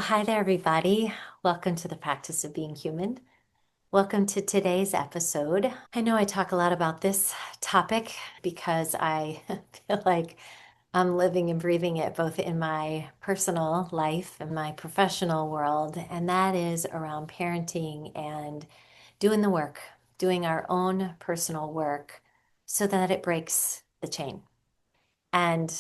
Well, hi there, everybody. Welcome to the practice of being human. Welcome to today's episode. I know I talk a lot about this topic because I feel like I'm living and breathing it both in my personal life and my professional world, and that is around parenting and doing the work, doing our own personal work so that it breaks the chain. And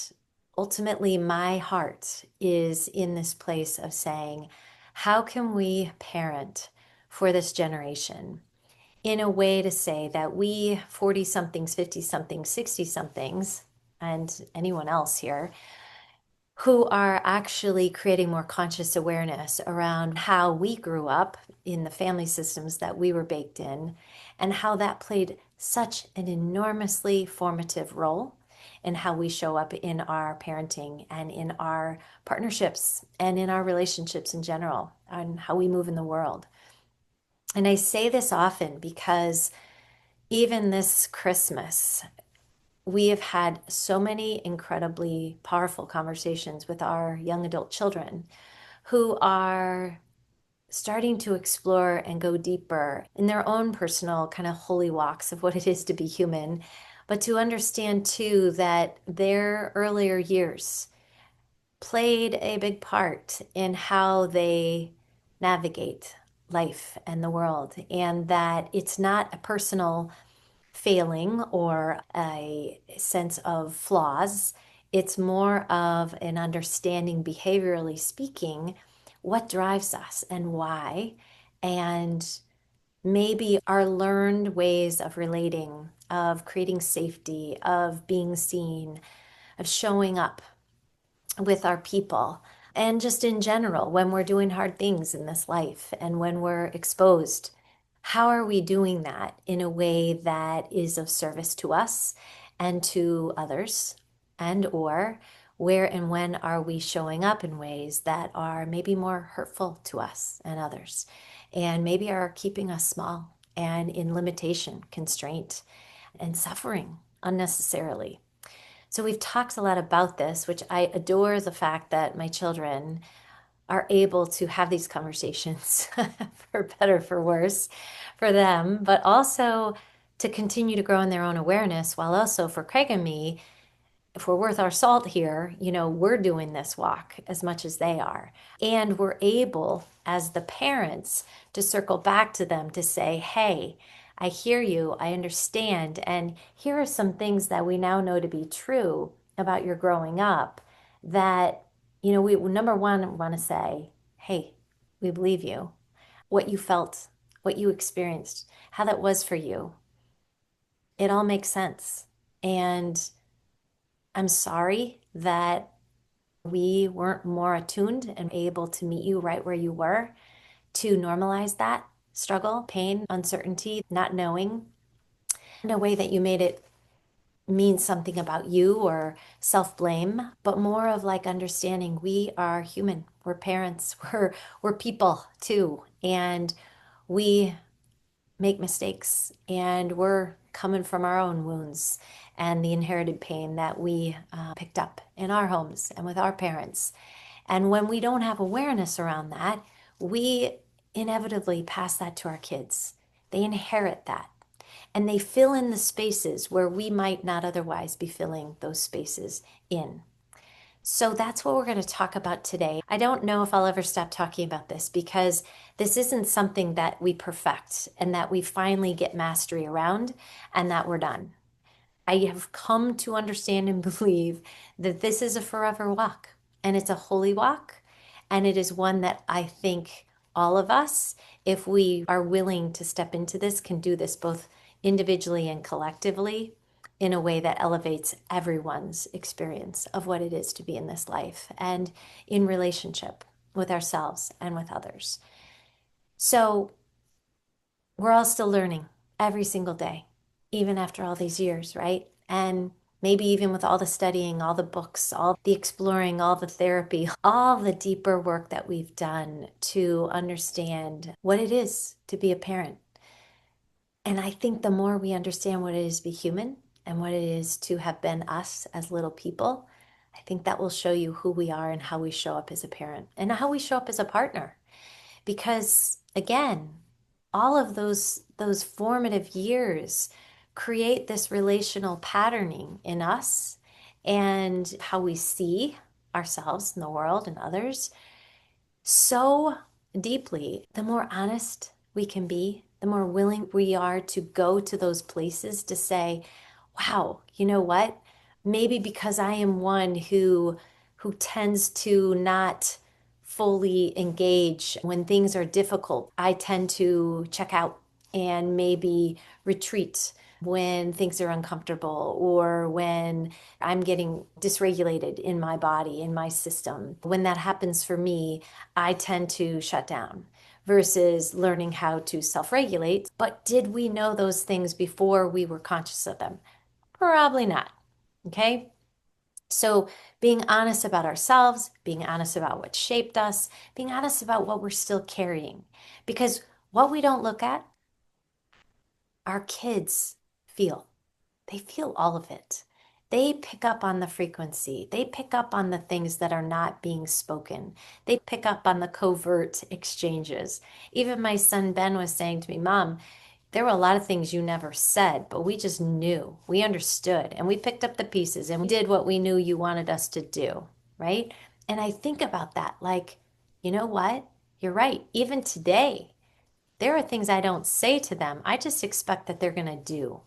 ultimately, my heart is in this place of saying, how can we parent for this generation in a way to say that we 40 somethings, 50 somethings, 60 somethings, and anyone else here who are actually creating more conscious awareness around how we grew up in the family systems that we were baked in and how that played such an enormously formative role in how we show up in our parenting and in our partnerships and in our relationships in general and how we move in the world. And I say this often because even this Christmas, we have had so many incredibly powerful conversations with our young adult children who are starting to explore and go deeper in their own personal kind of holy walks of what it is to be human, but to understand too that their earlier years played a big part in how they navigate life and the world, and that it's not a personal failing or a sense of flaws. It's more of an understanding, behaviorally speaking, what drives us and why, and maybe our learned ways of relating, of creating safety, of being seen, of showing up with our people. And just in general, when we're doing hard things in this life and when we're exposed, how are we doing that in a way that is of service to us and to others? And or where and when are we showing up in ways that are maybe more hurtful to us and others, and maybe are keeping us small and in limitation, constraint, and suffering unnecessarily? So we've talked a lot about this, which I adore the fact that my children are able to have these conversations, for better, for worse, for them, but also to continue to grow in their own awareness, while also for Craig and me, if we're worth our salt here, we're doing this walk as much as they are. And we're able, as the parents, to circle back to them to say, hey, I hear you, I understand, and here are some things that we now know to be true about your growing up that, we number one want to say, hey, we believe you, what you felt, what you experienced, how that was for you. It all makes sense. And I'm sorry that we weren't more attuned and able to meet you right where you were to normalize that struggle, pain, uncertainty, not knowing in a way that you made it mean something about you or self-blame, but more of like understanding we are human. We're parents. We're people too. And we make mistakes and we're coming from our own wounds and the inherited pain that we picked up in our homes and with our parents. And when we don't have awareness around that, we inevitably pass that to our kids. They inherit that and they fill in the spaces where we might not otherwise be filling those spaces in. So that's what we're going to talk about today. I don't know if I'll ever stop talking about this because this isn't something that we perfect and that we finally get mastery around and that we're done. I have come to understand and believe that this is a forever walk and it's a holy walk. And it is one that I think all of us, if we are willing to step into this, can do this both individually and collectively in a way that elevates everyone's experience of what it is to be in this life and in relationship with ourselves and with others. So we're all still learning every single day, even after all these years, right? And maybe even with all the studying, all the books, all the exploring, all the therapy, all the deeper work that we've done to understand what it is to be a parent. And I think the more we understand what it is to be human and what it is to have been us as little people, I think that will show you who we are and how we show up as a parent and how we show up as a partner. Because again, all of those formative years create this relational patterning in us and how we see ourselves in the world and others so deeply. The more honest we can be, the more willing we are to go to those places to say, wow, you know what? Maybe because I am one who tends to not fully engage when things are difficult. I tend to check out and maybe retreat when things are uncomfortable or when I'm getting dysregulated in my body, in my system. When that happens for me, I tend to shut down versus learning how to self regulate. But did we know those things before we were conscious of them? Probably not. Okay. So, being honest about ourselves, being honest about what shaped us, being honest about what we're still carrying. Because what we don't look at, our kids feel. They feel all of it. They pick up on the frequency. They pick up on the things that are not being spoken. They pick up on the covert exchanges. Even my son Ben was saying to me, Mom, there were a lot of things you never said, but we just knew. We understood and we picked up the pieces and we did what we knew you wanted us to do, right? And I think about that like, you know what? You're right. Even today, there are things I don't say to them. I just expect that they're going to do.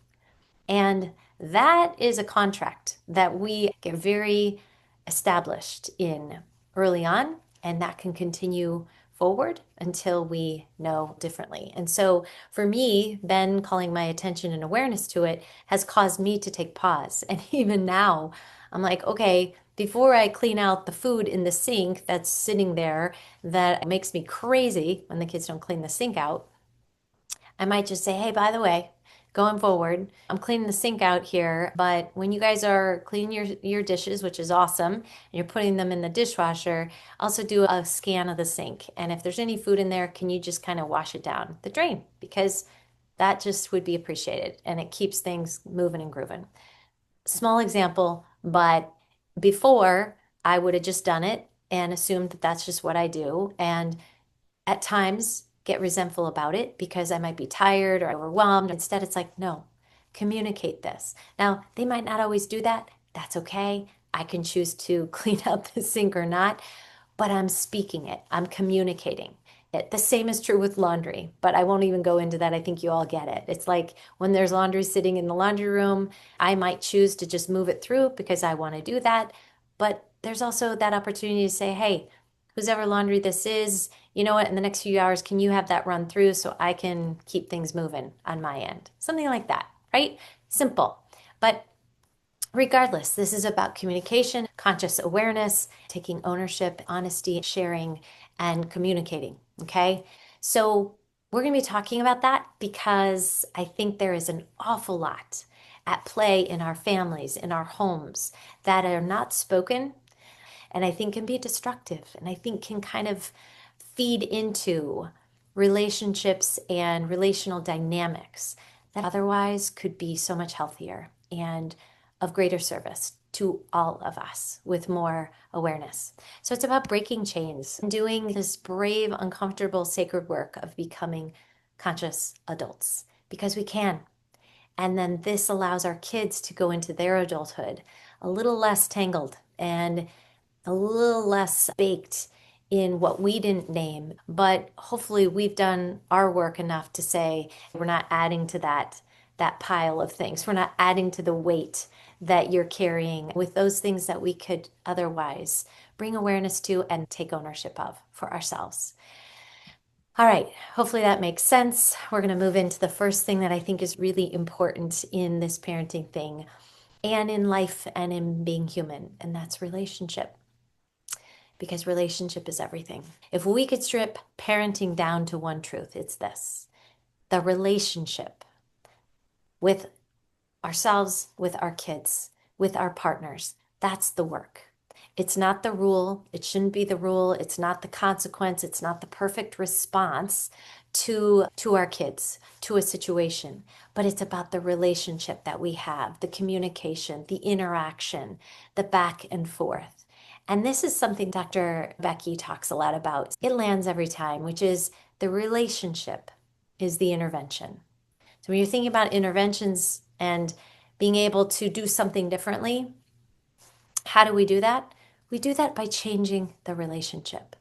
And that is a contract that we get very established in early on, and that can continue forward until we know differently. And so for me, Ben calling my attention and awareness to it has caused me to take pause. And even now, I'm like, okay, before I clean out the food in the sink that's sitting there that makes me crazy when the kids don't clean the sink out, I might just say, hey, by the way, going forward, I'm cleaning the sink out here, but when you guys are cleaning your dishes, which is awesome, and you're putting them in the dishwasher, also do a scan of the sink. And if there's any food in there, can you just kind of wash it down the drain? Because that just would be appreciated and it keeps things moving and grooving. Small example, but before I would have just done it and assumed that that's just what I do. And at times get resentful about it because I might be tired or overwhelmed. Instead, it's like, no, communicate this. Now, they might not always do that. That's okay. I can choose to clean up the sink or not, but I'm speaking it, I'm communicating it. The same is true with laundry, but I won't even go into that. I think you all get it. It's like when there's laundry sitting in the laundry room, I might choose to just move it through because I want to do that. But there's also that opportunity to say, hey, whose ever laundry this is, you know what, in the next few hours, can you have that run through so I can keep things moving on my end? Something like that, right? Simple. But regardless, this is about communication, conscious awareness, taking ownership, honesty, sharing, and communicating. Okay. So, we're going to be talking about that because I think there is an awful lot at play in our families, in our homes that are not spoken and I think can be destructive and I think can kind of feed into relationships and relational dynamics that otherwise could be so much healthier and of greater service to all of us with more awareness. So it's about breaking chains and doing this brave, uncomfortable, sacred work of becoming conscious adults because we can. And then this allows our kids to go into their adulthood a little less tangled and a little less baked in what we didn't name, but hopefully we've done our work enough to say we're not adding to that pile of things. We're not adding to the weight that you're carrying with those things that we could otherwise bring awareness to and take ownership of for ourselves. All right, hopefully that makes sense. We're going to move into the first thing that I think is really important in this parenting thing and in life and in being human, and that's relationship because relationship is everything. If we could strip parenting down to one truth, it's this: the relationship with ourselves, with our kids, with our partners. That's the work. It's not the rule. It shouldn't be the rule. It's not the consequence. It's not the perfect response to our kids, to a situation, but it's about the relationship that we have, the communication, the interaction, the back and forth. And this is something Dr. Becky talks a lot about. It lands every time, which is the relationship is the intervention. So when you're thinking about interventions and being able to do something differently, how do we do that? We do that by changing the relationship.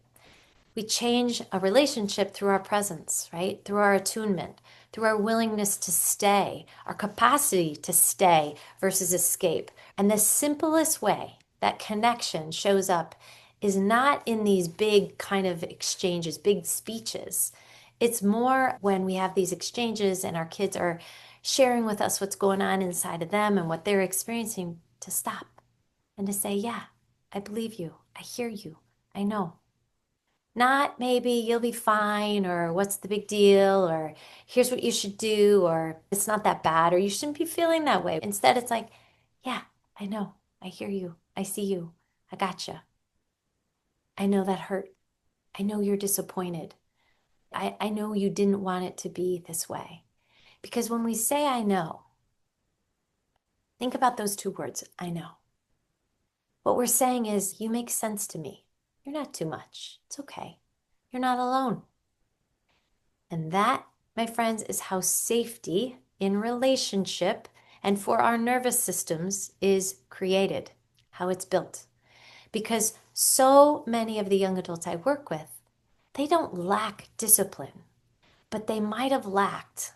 We change a relationship through our presence, right? Through our attunement, through our willingness to stay, our capacity to stay versus escape. And the simplest way that connection shows up is not in these big kind of exchanges, big speeches. It's more when we have these exchanges and our kids are sharing with us what's going on inside of them and what they're experiencing, to stop and to say, yeah, I believe you. I hear you. I know. Not maybe you'll be fine, or what's the big deal, or here's what you should do, or it's not that bad, or you shouldn't be feeling that way. Instead, it's like, yeah, I know. I hear you. I see you. I gotcha. I know that hurt. I know you're disappointed. I know you didn't want it to be this way. Because when we say I know, think about those two words, I know. What we're saying is, you make sense to me. You're not too much. It's okay. You're not alone. And that, my friends, is how safety in relationship and for our nervous systems is created, how it's built. Because so many of the young adults I work with, they don't lack discipline, but they might have lacked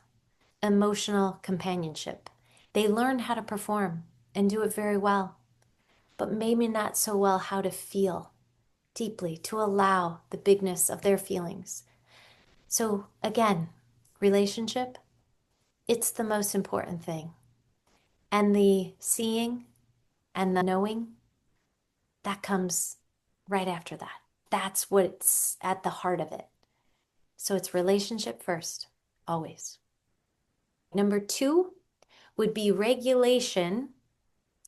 emotional companionship. They learned how to perform and do it very well, but maybe not so well how to feel deeply, to allow the bigness of their feelings. So again, relationship, it's the most important thing. And the seeing and the knowing, that comes right after that. That's what's at the heart of it. So it's relationship first, always. Number two would be regulation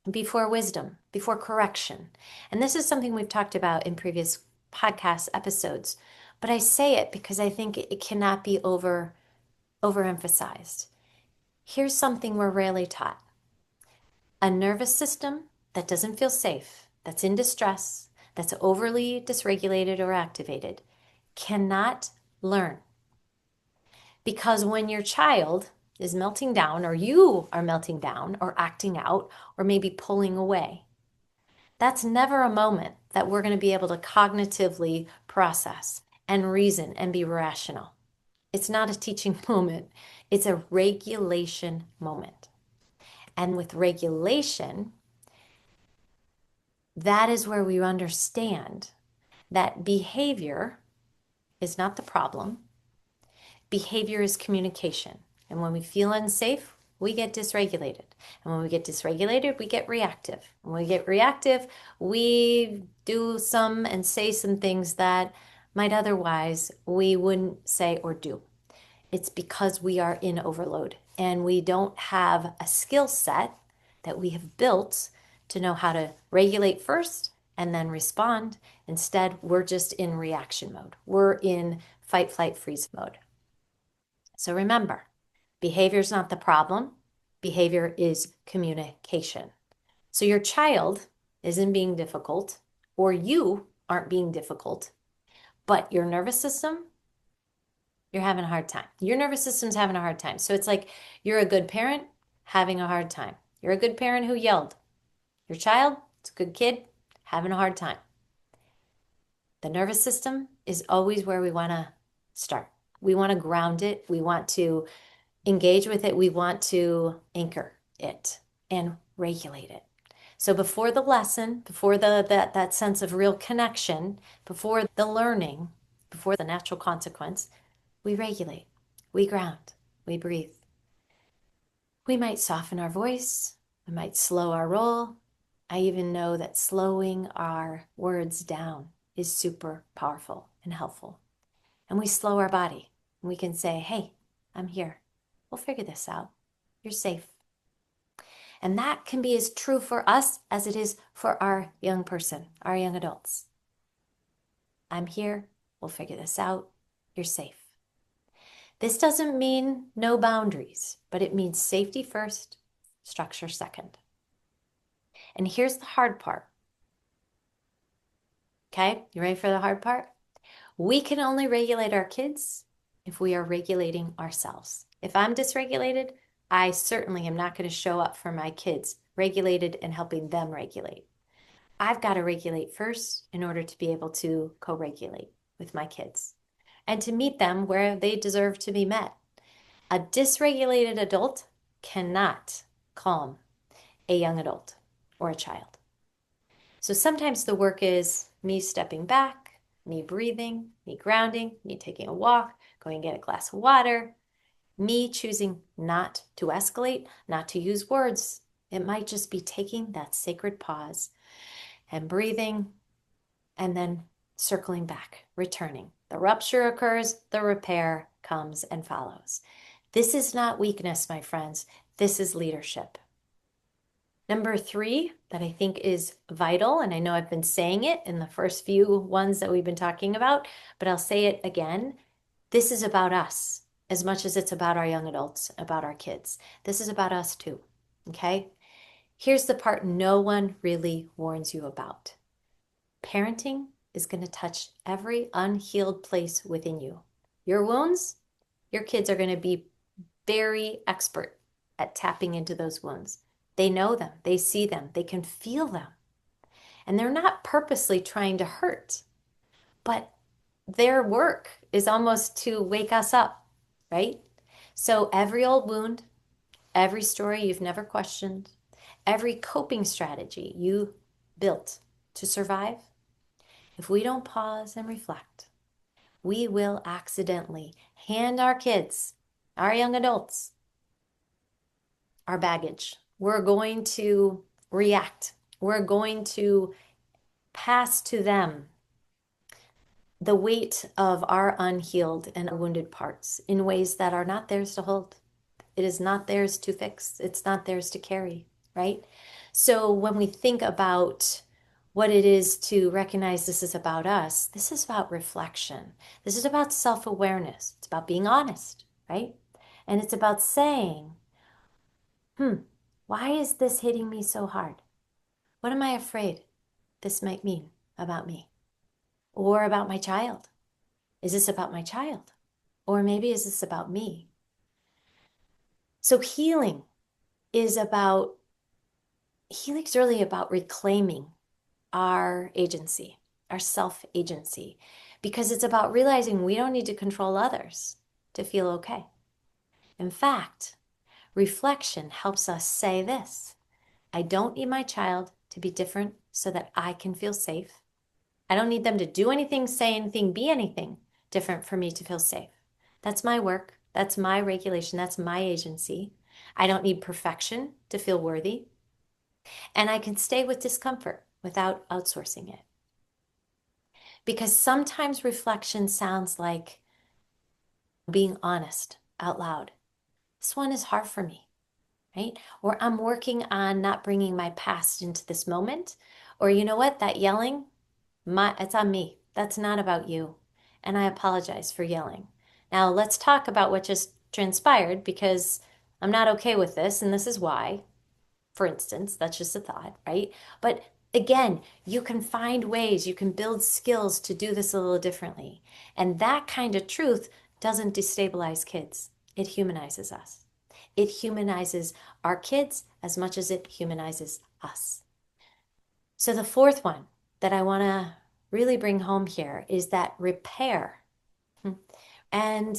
before wisdom, before correction. And this is something we've talked about in previous podcast episodes, but I say it because I think it cannot be overemphasized. Here's something we're rarely taught. A nervous system that doesn't feel safe, that's in distress, that's overly dysregulated or activated, cannot learn. Because when your child is melting down, or you are melting down, or acting out, or maybe pulling away, that's never a moment that we're going to be able to cognitively process and reason and be rational. It's not a teaching moment, it's a regulation moment. And with regulation, that is where we understand that behavior is not the problem. Behavior is communication. And when we feel unsafe, we get dysregulated. And when we get dysregulated, we get reactive. And when we get reactive, we do some and say some things that might otherwise we wouldn't say or do. It's because we are in overload and we don't have a skill set that we have built to know how to regulate first and then respond. Instead, we're just in reaction mode. We're in fight, flight, freeze mode. So remember, behavior is not the problem. Behavior is communication. So your child isn't being difficult, or you aren't being difficult, but your nervous system, you're having a hard time. Your nervous system's having a hard time. So it's like you're a good parent having a hard time. You're a good parent who yelled. Your child, it's a good kid, having a hard time. The nervous system is always where we want to start. We want to ground it. We want to engage with it. We want to anchor it and regulate it. So before the lesson, before that sense of real connection, before the learning, before the natural consequence, we regulate, we ground, we breathe. We might soften our voice. We might slow our roll. I even know that slowing our words down is super powerful and helpful. And we slow our body. And we can say, hey, I'm here. We'll figure this out. You're safe. And that can be as true for us as it is for our young person, our young adults. I'm here. We'll figure this out. You're safe. This doesn't mean no boundaries, but it means safety first, structure second. And here's the hard part. Okay, you ready for the hard part? We can only regulate our kids if we are regulating ourselves. If I'm dysregulated, I certainly am not going to show up for my kids regulated and helping them regulate. I've got to regulate first in order to be able to co-regulate with my kids and to meet them where they deserve to be met. A dysregulated adult cannot calm a young adult or a child. So sometimes the work is me stepping back, me breathing, me grounding, me taking a walk, going and get a glass of water, me choosing not to escalate, not to use words. It might just be taking that sacred pause and breathing and then circling back, returning. The rupture occurs, the repair comes and follows. This is not weakness, my friends. This is leadership. Number 3 that I think is vital, and I know I've been saying it in the first few ones that we've been talking about, but I'll say it again. This is about us as much as it's about our young adults, about our kids. This is about us too, okay? Here's the part no one really warns you about. Parenting is going to touch every unhealed place within you. Your wounds, your kids are going to be very expert at tapping into those wounds. They know them, they see them, they can feel them. And they're not purposely trying to hurt, but their work is almost to wake us up, right? So every old wound, every story you've never questioned, every coping strategy you built to survive, if we don't pause and reflect, we will accidentally hand our kids, our young adults, our baggage. We're going to react. We're going to pass to them the weight of our unhealed and wounded parts in ways that are not theirs to hold. It is not theirs to fix. It's not theirs to carry, right? So when we think about what it is to recognize this is about us, this is about reflection. This is about self-awareness. It's about being honest, right? And it's about saying, why is this hitting me so hard? What am I afraid this might mean about me or about my child? Is this about my child? Or maybe is this about me? So healing is really about reclaiming our agency, our self-agency, because it's about realizing we don't need to control others to feel okay. In fact, reflection helps us say this: I don't need my child to be different so that I can feel safe. I don't need them to do anything, say anything, be anything different for me to feel safe. That's my work. That's my regulation. That's my agency. I don't need perfection to feel worthy. And I can stay with discomfort without outsourcing it. Because sometimes reflection sounds like being honest out loud. This one is hard for me, right? Or I'm working on not bringing my past into this moment. Or you know what? That yelling, it's on me. That's not about you. And I apologize for yelling. Now let's talk about what just transpired, because I'm not okay with this, and this is why. For instance, that's just a thought, right? But again, you can find ways, you can build skills to do this a little differently. And that kind of truth doesn't destabilize kids. It humanizes us. It humanizes our kids as much as it humanizes us. So the fourth one that I want to really bring home here is that repair. And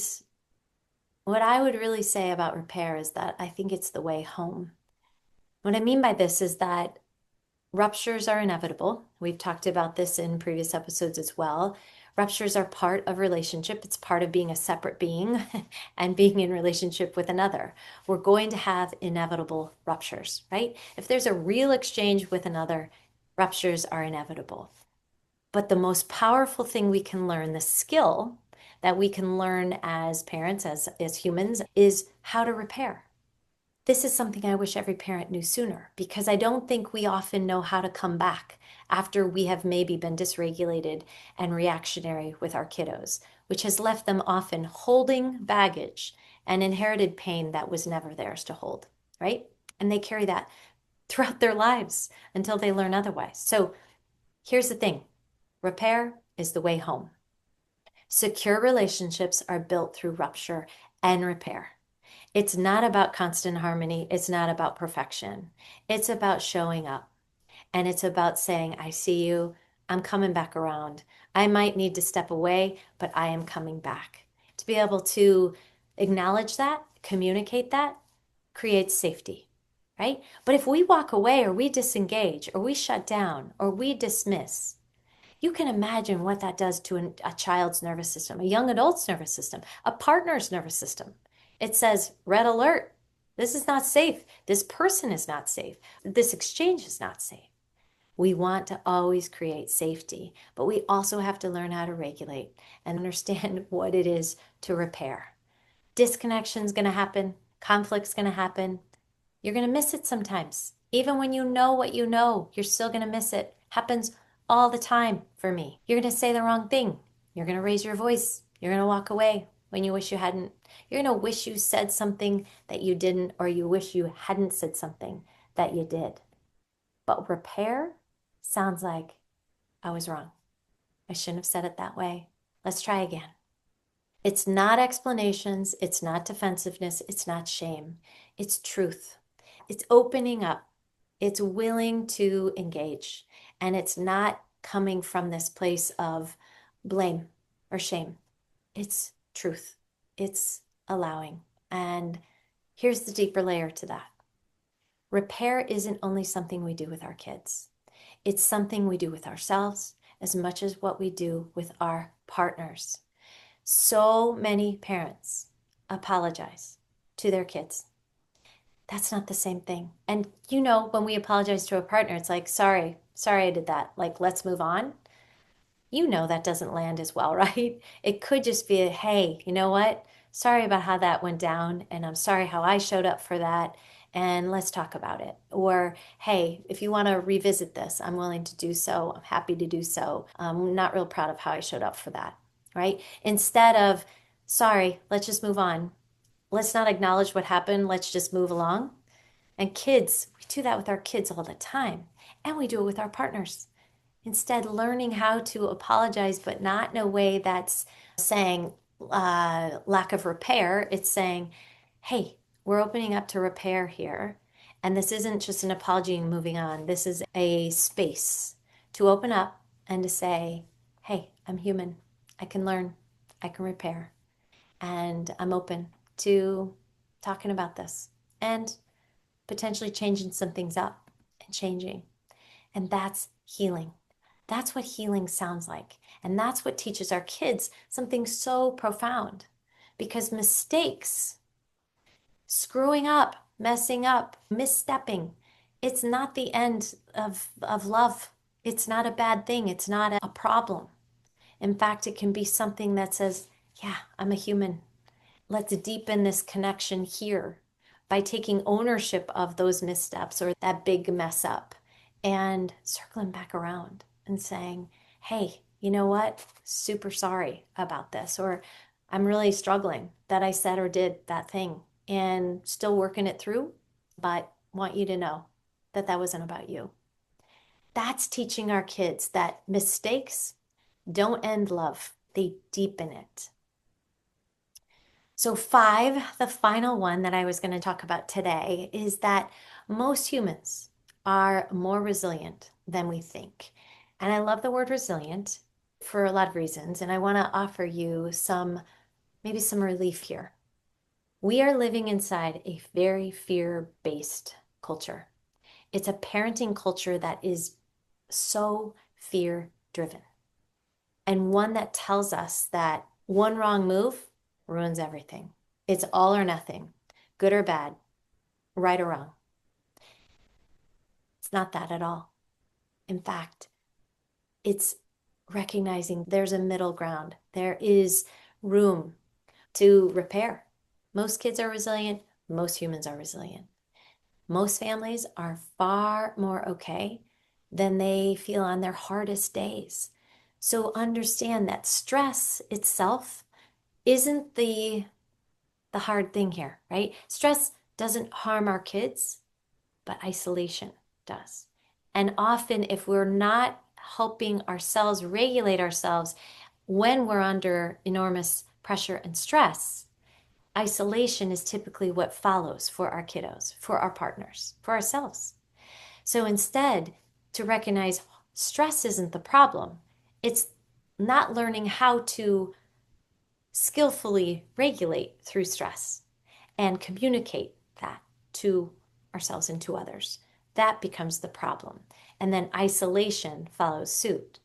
what I would really say about repair is that I think it's the way home. What I mean by this is that ruptures are inevitable. We've talked about this in previous episodes as well. Ruptures are part of relationship. It's part of being a separate being and being in relationship with another. We're going to have inevitable ruptures, right? If there's a real exchange with another, ruptures are inevitable. But the most powerful thing we can learn, the skill that we can learn as parents, as humans, is how to repair. This is something I wish every parent knew sooner because I don't think we often know how to come back after we have maybe been dysregulated and reactionary with our kiddos, which has left them often holding baggage and inherited pain that was never theirs to hold, right? And they carry that throughout their lives until they learn otherwise. So here's the thing: repair is the way home. Secure relationships are built through rupture and repair. It's not about constant harmony. It's not about perfection. It's about showing up. And it's about saying, I see you. I'm coming back around. I might need to step away, but I am coming back. To be able to acknowledge that, communicate that, creates safety, right? But if we walk away or we disengage or we shut down or we dismiss, you can imagine what that does to a child's nervous system, a young adult's nervous system, a partner's nervous system. It says, red alert. This is not safe. This person is not safe. This exchange is not safe. We want to always create safety, but we also have to learn how to regulate and understand what it is to repair. Disconnection is going to happen. Conflict's going to happen. You're going to miss it sometimes. Even when you know what you know, you're still going to miss it. Happens all the time for me. You're going to say the wrong thing. You're going to raise your voice. You're going to walk away when you wish you hadn't. You're going to wish you said something that you didn't, or you wish you hadn't said something that you did. But repair sounds like I was wrong. I shouldn't have said it that way. Let's try again. It's not explanations. It's not defensiveness. It's not shame. It's truth. It's opening up. It's willing to engage. And it's not coming from this place of blame or shame. It's truth. It's allowing. And here's the deeper layer to that. Repair isn't only something we do with our kids. It's something we do with ourselves as much as what we do with our partners. So many parents apologize to their kids. That's not the same thing. And when we apologize to a partner, it's like, sorry I did that. Like, let's move on. That doesn't land as well, right? It could just be a, hey, you know what? Sorry about how that went down, and I'm sorry how I showed up for that, and let's talk about it. Or, hey, if you want to revisit this, I'm willing to do so. I'm happy to do so. I'm not real proud of how I showed up for that, right? Instead of, sorry, let's just move on. Let's not acknowledge what happened. Let's just move along. And kids, we do that with our kids all the time, and we do it with our partners. Instead, learning how to apologize, but not in a way that's saying lack of repair. It's saying, hey, we're opening up to repair here. And this isn't just an apology and moving on. This is a space to open up and to say, hey, I'm human. I can learn. I can repair. And I'm open to talking about this and potentially changing some things up and changing. And that's healing. That's what healing sounds like. And that's what teaches our kids something so profound. Because mistakes, screwing up, messing up, misstepping, it's not the end of love. It's not a bad thing. It's not a problem. In fact, it can be something that says, yeah, I'm a human. Let's deepen this connection here by taking ownership of those missteps or that big mess up and circling back around and saying, hey, you know what? Super sorry about this. Or I'm really struggling that I said or did that thing and still working it through, but want you to know that that wasn't about you. That's teaching our kids that mistakes don't end love, they deepen it. So, five, the final one that I was going to talk about today is that most humans are more resilient than we think. And I love the word resilient for a lot of reasons. And I want to offer you maybe some relief here. We are living inside a very fear-based culture. It's a parenting culture that is so fear-driven, and one that tells us that one wrong move ruins everything. It's all or nothing, good or bad, right or wrong. It's not that at all. In fact, it's recognizing there's a middle ground. There is room to repair. Most kids are resilient. Most humans are resilient. Most families are far more okay than they feel on their hardest days. So understand that stress itself isn't the hard thing here, right? Stress doesn't harm our kids, but isolation does. And often, if we're not helping ourselves regulate ourselves when we're under enormous pressure and stress, isolation is typically what follows for our kiddos, for our partners, for ourselves. So instead, to recognize stress isn't the problem, it's not learning how to skillfully regulate through stress and communicate that to ourselves and to others. That becomes the problem. And then isolation follows suit.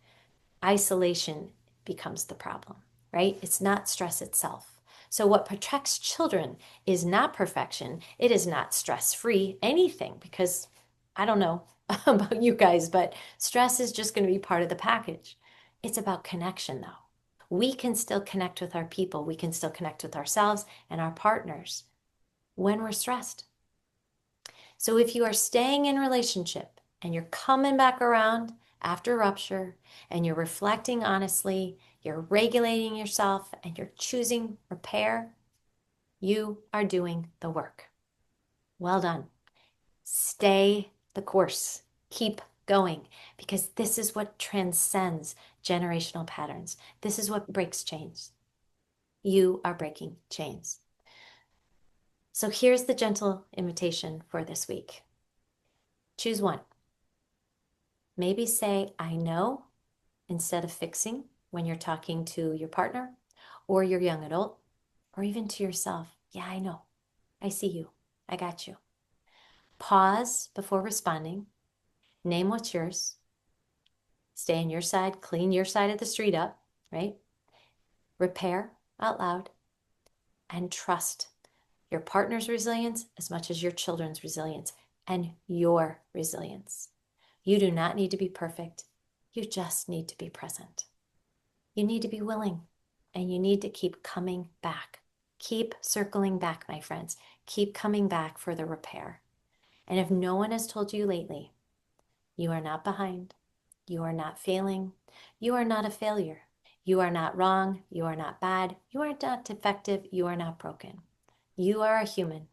Isolation becomes the problem, right? It's not stress itself. So, what protects children is not perfection. It is not stress free anything, because I don't know about you guys, but stress is just going to be part of the package. It's about connection, though. We can still connect with our people, we can still connect with ourselves and our partners when we're stressed. So if you are staying in relationship and you're coming back around after rupture and you're reflecting honestly, you're regulating yourself and you're choosing repair, you are doing the work. Well done. Stay the course. Keep going, because this is what transcends generational patterns. This is what breaks chains. You are breaking chains. So here's the gentle invitation for this week. Choose one. Maybe say, I know, instead of fixing when you're talking to your partner or your young adult, or even to yourself. Yeah, I know. I see you. I got you. Pause before responding. Name what's yours. Stay on your side. Clean your side of the street up, right? Repair out loud and trust your partner's resilience as much as your children's resilience and your resilience. You do not need to be perfect. You just need to be present. You need to be willing, and you need to keep coming back. Keep circling back, my friends. Keep coming back for the repair. And if no one has told you lately, you are not behind. You are not failing. You are not a failure. You are not wrong. You are not bad. You are not defective. You are not broken. You are a human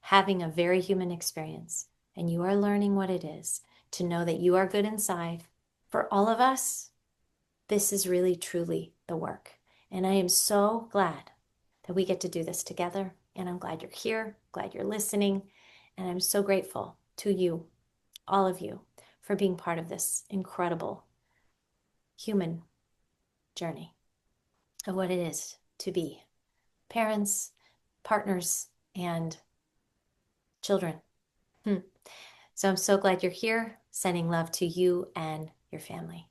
having a very human experience, and you are learning what it is to know that you are good inside. For all of us, this is really, truly the work. And I am so glad that we get to do this together. And I'm glad you're here, glad you're listening. And I'm so grateful to you, all of you, for being part of this incredible human journey of what it is to be parents, partners, and children. So I'm so glad you're here, sending love to you and your family.